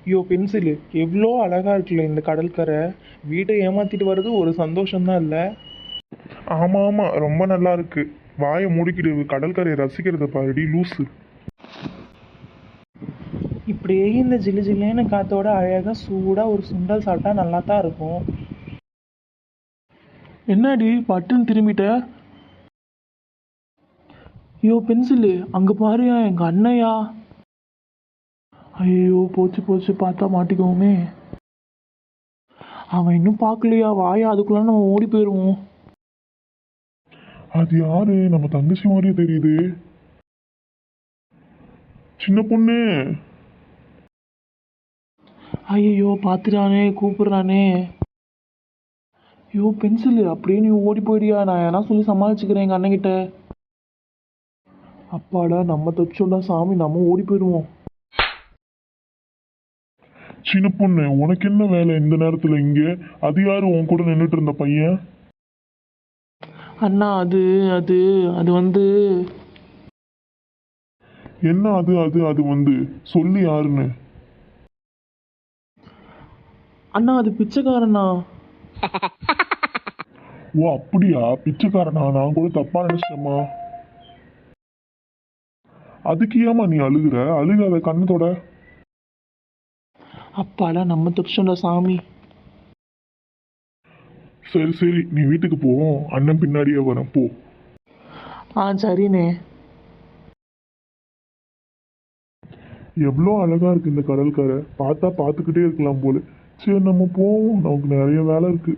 ஐயோ பென்சிலு, எவ்வளோ அழகா இருக்குல்ல இந்த கடற்கரை. வீட்டை ஏமாத்திட்டு வர்றது ஒரு சந்தோஷம்தான் இல்லை? ஆமா ஆமா, ரொம்ப நல்லா இருக்கு. வாயை மூடிக்கிட்டு கடற்கரையை ரசிக்கிறத பாருடி லூசு. இப்படியே இந்த ஜில்லு ஜில்லுன்னு காத்தோட அழகா சூடா ஒரு சுண்டல் சாப்பிட்டா நல்லா தான் இருக்கும். என்னடி பட்டுன்னு திரும்பிட்ட? ஐயோ பென்சிலு, அங்க பாருயா எங்க அண்ணையா. ஐயோ போச்சு போச்சு, பார்த்தா மாட்டிக்குவோமே. அவன் இன்னும் பார்க்கலையா? வாயா, அதுக்குள்ள நம்ம ஓடி போயிடுவோம். அது யாரு? நம்ம தங்கச்சி மாதிரியே தெரியுது. சின்ன பொண்ணு. ஐயோ பார்த்துட்டானே, கூப்பிடுறானே. ஐயோ பென்சிலு, அப்படியே நீ ஓடி போயிடியா? நான் ஏன்னா சொல்லி சமாளிச்சுக்கிறேன் எங்கள் அண்ணன்கிட்ட. அப்பாடா, நம்ம தச்சோண்டா சாமி, நம்ம ஓடி போயிடுவோம். சின்ன பொண்ணு, உனக்கு என்ன வேலை இந்த நேரத்தில் இங்கே? அது யாரு உன் கூட நின்றுட்டு இருந்த பையன்? அண்ணா அது அது அது வந்து என்ன? அது அது அது வந்து சொல்லி யாருன்னு? அண்ணா அது பிச்சைக்காரண்ணா. ஓ அப்படியா, பிச்சைக்காரனா? நான் கூட தப்பா நினைச்சிட்டேம்மா. அதுக்கு ஏமா நீ அழுகுற? அழுகாத, கண்ணத்தோட. அப்பாடா, நம்ம தப்பிச்சோண்டா சாமி. சரி சரி, நீ வீட்டுக்கு போ, அண்ணன் பின்னாடியே வரேன், போ. சரிண்ணே. எவ்வளோ அழகா இருக்கு இந்த கடற்கரை, பார்த்தா பார்த்துக்கிட்டே இருக்கலாம் போல. சரி நம்ம போவோம், நமக்கு நிறைய வேலை இருக்கு.